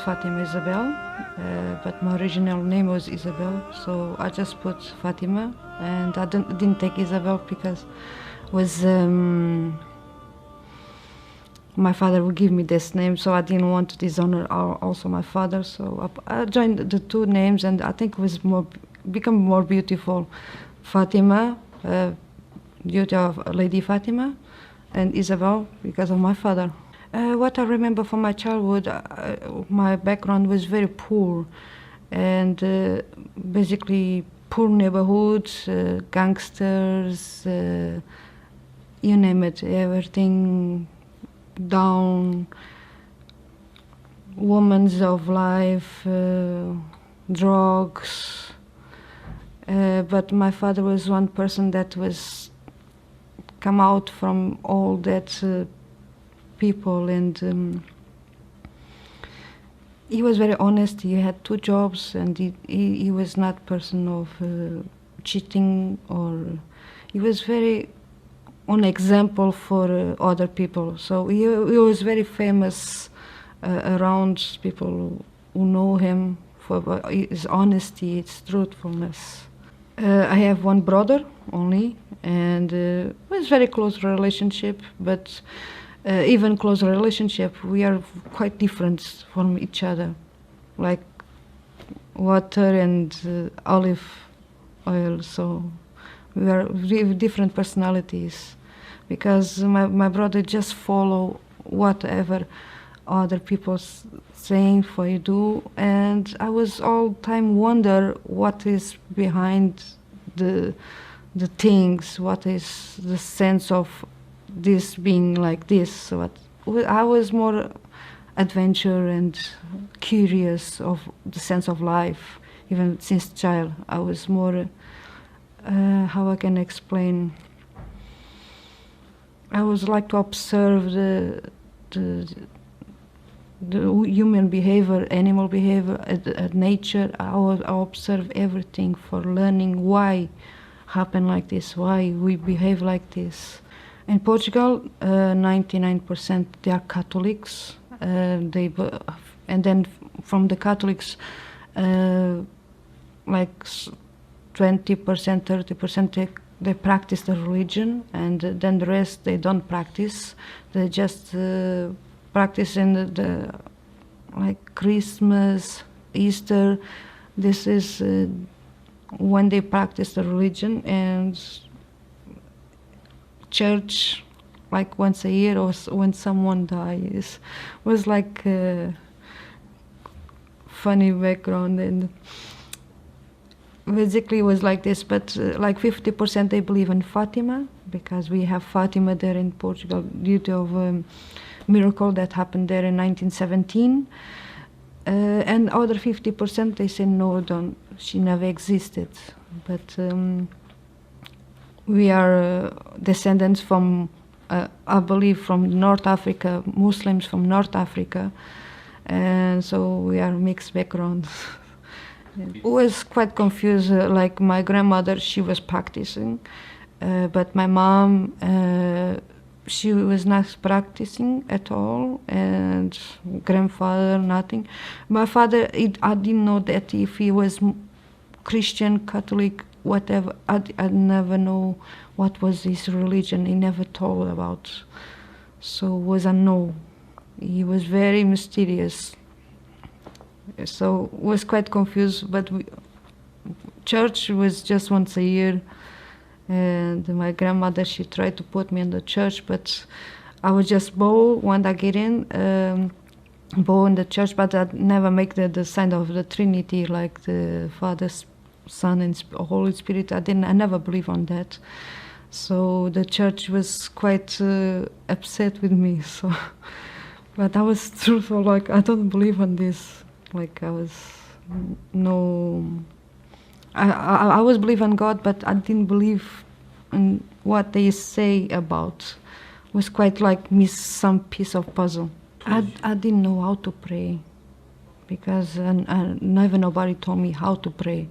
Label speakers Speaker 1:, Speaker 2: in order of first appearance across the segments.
Speaker 1: Fatima Isabel, but my original name was Isabel, so I just put Fatima, and I didn't take Isabel because was my father would give me this name, so I didn't want to dishonor also my father. So I joined the two names, and I think it was become more beautiful. Fatima, beauty of Lady Fatima, and Isabel because of my father. What I remember from my childhood, my background was very poor, and basically poor neighborhoods, gangsters, you name it, everything down, women's of life, drugs. But my father was one person that was come out from all that people, and he was very honest. He had two jobs, and he was not person of cheating, or he was very an example for other people. So he was very famous around people who know him for his honesty, his truthfulness. I have one brother only, and it was very close relationship, but even close relationship, we are quite different from each other, like water and olive oil. So we are really different personalities, because my brother just follow whatever other people saying for you do, and I was all time wonder what is behind the things, what is the sense of this being like this. So I was more adventure and curious of the sense of life, even since child. I was more how I can explain. I was like to observe the human behavior, animal behavior, nature. I observe everything for learning why happen like this, why we behave like this. In Portugal, 99% they are Catholics. And then from the Catholics, like 20%, 30% they practice the religion, and then the rest they don't practice. They just practice in the like Christmas, Easter. This is when they practice the religion, and church like once a year, or when someone dies. Was like a funny background, and basically it was like this. But like 50% they believe in Fatima, because we have Fatima there in Portugal due to a miracle that happened there in 1917. And other 50% they say no, don't, she never existed. But we are descendants from, I believe, from North Africa, Muslims from North Africa, and so we are mixed backgrounds. I was quite confused. Like my grandmother, she was practicing, but my mom, she was not practicing at all, and grandfather, nothing. My father, I didn't know that if he was Christian, Catholic, whatever. I never know what was his religion. He never told about. So was a no. He was very mysterious. So was quite confused. But church was just once a year, and my grandmother, she tried to put me in the church, but I was just bow when I get in, bow in the church, but I never make the sign of the Trinity, like the Father, Son, and Holy Spirit. I never believe on that. So the church was quite upset with me. So, but I was truthful, like I don't believe on this. Like I was I was believe in God, but I didn't believe in what they say about. It was quite like miss some piece of puzzle. I didn't know how to pray, because never nobody told me how to pray.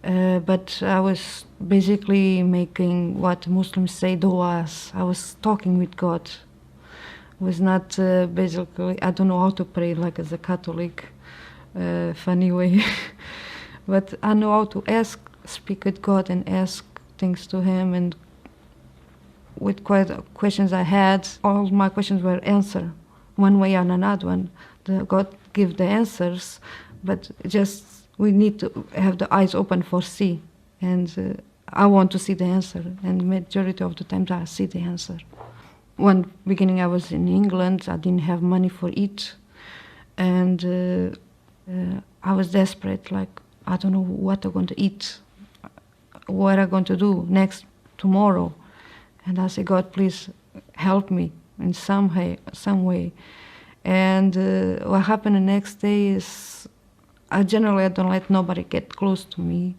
Speaker 1: But I was basically making what Muslims say du'as. I was talking with God was not basically, I don't know how to pray like as a Catholic, funny way. But I know how to speak with God and ask things to Him, and with quite questions I had, all my questions were answered one way or another one. God give the answers, but just we need to have the eyes open for see, and I want to see the answer, and majority of the times I see the answer. One beginning I was in England, I didn't have money for eat, and I was desperate, like I don't know what I'm going to eat, what I'm going to do next tomorrow. And I said, God, please help me in some way. And what happened the next day is, I generally don't let nobody get close to me.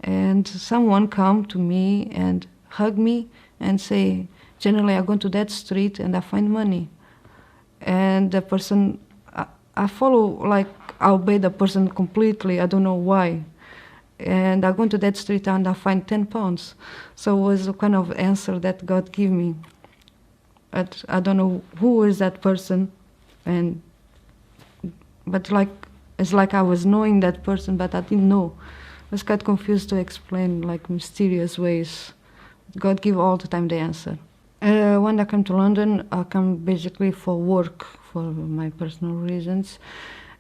Speaker 1: And someone come to me and hug me and say, generally I go to that street and I find money. And the person, I follow, like I obey the person completely, I don't know why. And I go to that street and I find 10 pounds. So it was a kind of answer that God gave me. But I don't know who is that person, but like it's like I was knowing that person, but I didn't know. I was quite confused to explain, like mysterious ways. God give all the time the answer. When I come to London, I come basically for work, for my personal reasons.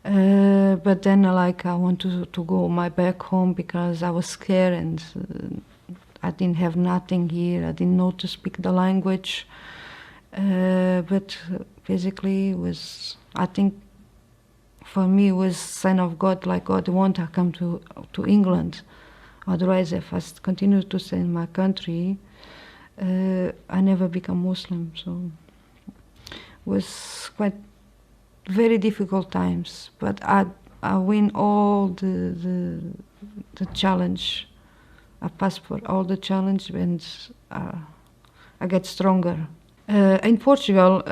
Speaker 1: But then like I want to go back home because I was scared, and I didn't have nothing here. I didn't know to speak the language. But basically it was, I think for me it was sign of God, like God want I come to England. Otherwise if I continue to stay in my country, I never become Muslim. So it was quite very difficult times, but I win all the challenge. I pass for all the challenge, and I get stronger. In Portugal,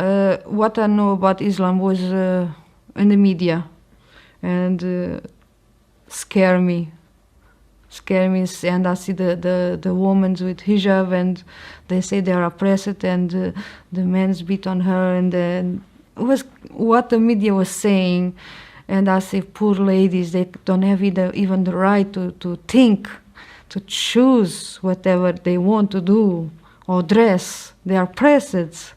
Speaker 1: what I know about Islam was in the media, and scare me, and I see the women with hijab, and they say they are oppressed, and the men's beat on her, and then it was what the media was saying. And I say, poor ladies, they don't have even the right to think, to choose whatever they want to do or dress. They are oppressed.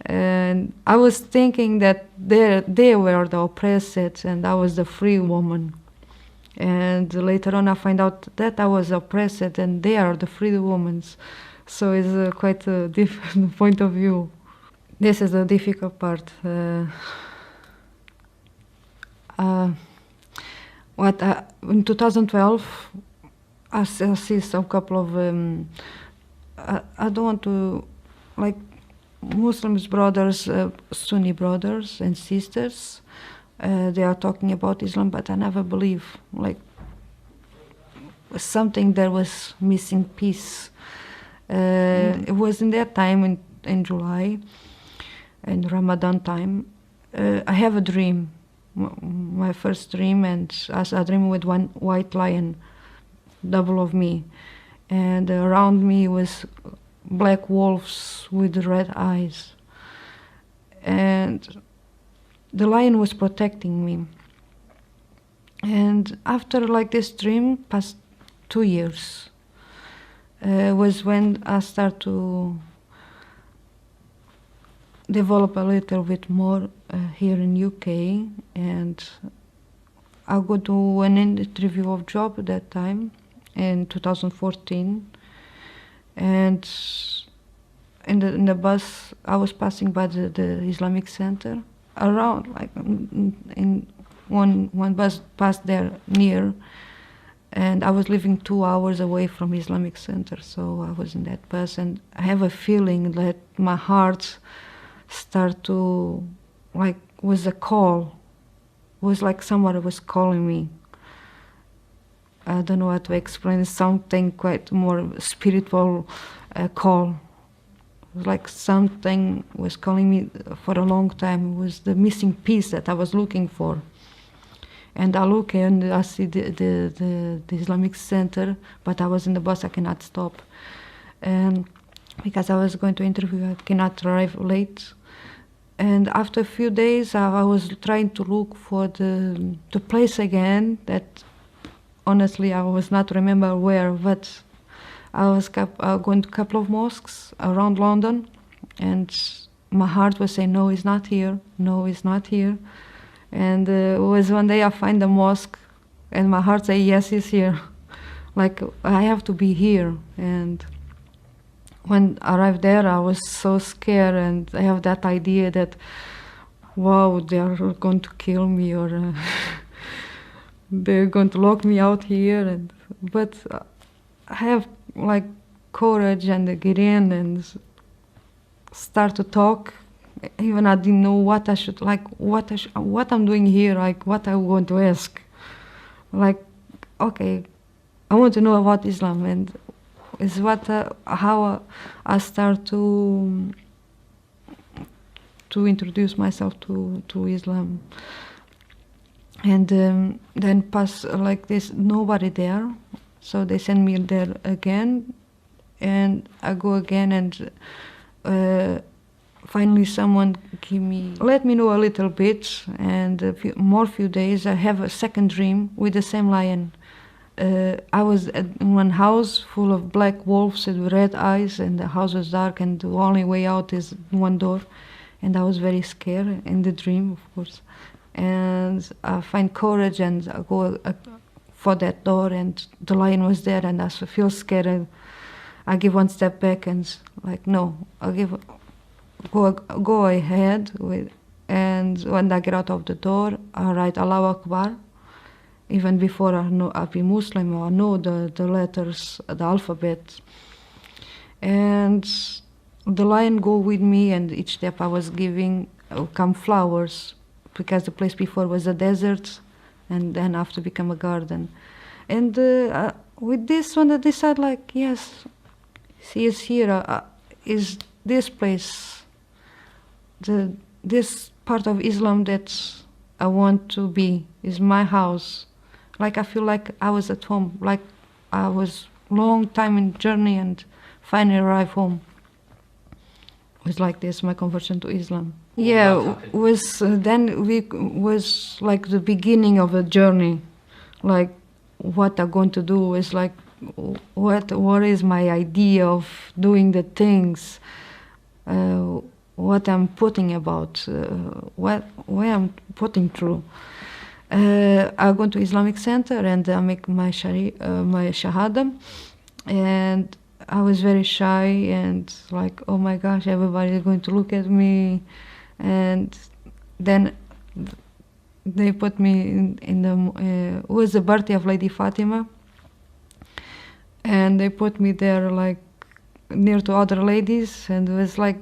Speaker 1: And I was thinking that they were the oppressed and I was the free woman. And later on I find out that I was oppressed and they are the free women. So it's quite a different point of view. This is the difficult part. In 2012, I see some couple of, I don't want to, like Muslims brothers, Sunni brothers and sisters, they are talking about Islam, but I never believe, like something there was missing piece. It was in that time, in July, in Ramadan time, I have a dream, my first dream, and I dream with one white lion, double of me, and around me was black wolves with red eyes, and the lion was protecting me. And after like this dream, past 2 years, was when I start to develop a little bit more here in UK, and I go to an interview of job at that time in 2014, and in the bus I was passing by the Islamic Center around, like in one bus passed there near, and I was living 2 hours away from Islamic Center, so I was in that bus, and I have a feeling that my heart start to, like, was a call. It was like somebody was calling me. I don't know how to explain. It's something quite more spiritual call. It was like something was calling me for a long time. It was the missing piece that I was looking for. And I look and I see the Islamic Center, but I was in the bus, I cannot stop. And because I was going to interview, I cannot arrive late. And after a few days, I was trying to look for the place again that honestly I was not remember where, but I was going to a couple of mosques around London, and my heart was saying, no, it's not here, no, it's not here. And it was one day I find a mosque, and my heart say, yes, it's here. Like, I have to be here. And when I arrived there, I was so scared, and I have that idea that, wow, they are going to kill me, or they're going to lock me out here. But I have like courage and get in and start to talk. Even I didn't know what I should, like, what I'm doing here, like what I want to ask. Like, okay, I want to know about Islam, and is how I start to introduce myself to Islam. And then pass like this, nobody there, so they send me there again, and I go again, and finally someone let me know a little bit, and a few days I have a second dream with the same lion. I was in one house full of black wolves with red eyes, and the house was dark, and the only way out is one door, and I was very scared in the dream, of course. And I find courage, and I go for that door, and the lion was there, and I feel scared, and I give one step back, and like, no, go ahead with. And when I get out of the door, I write Allahu Akbar. Even before I know I be Muslim, or I know the letters, the alphabet. And the lion go with me, and each step I was giving come flowers, because the place before was a desert, and then after become a garden. And with this one, I decided, like, yes, he is here. Is this place, this part of Islam that I want to be, is my house. Like, I feel like I was at home, like I was long time in journey and finally arrived home. It was like this, my conversion to Islam. Yeah, was was like the beginning of a journey. Like, what I'm going to do is like, what is my idea of doing the things, what I'm putting about, where I'm putting through. I go to Islamic Center, and I make my shahada, and I was very shy, and like, oh my gosh, everybody is going to look at me. And then they put me in the it was the birthday of Lady Fatima, and they put me there like near to other ladies, and it was like,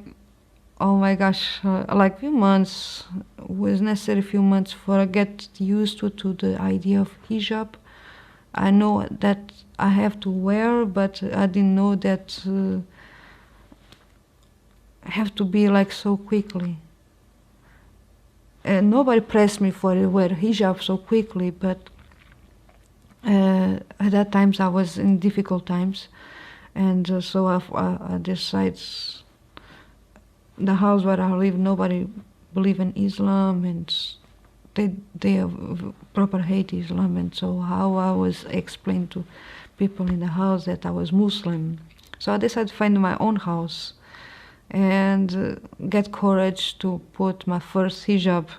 Speaker 1: oh my gosh, like few months, was necessary few months for I get used to the idea of hijab. I know that I have to wear, but I didn't know that I have to be like so quickly. And nobody pressed me for to wear hijab so quickly, but at that times I was in difficult times, and so I decided. The house where I live, nobody believe in Islam, and they proper hate Islam, and so how I was explained to people in the house that I was Muslim. So I decided to find my own house and get courage to put my first hijab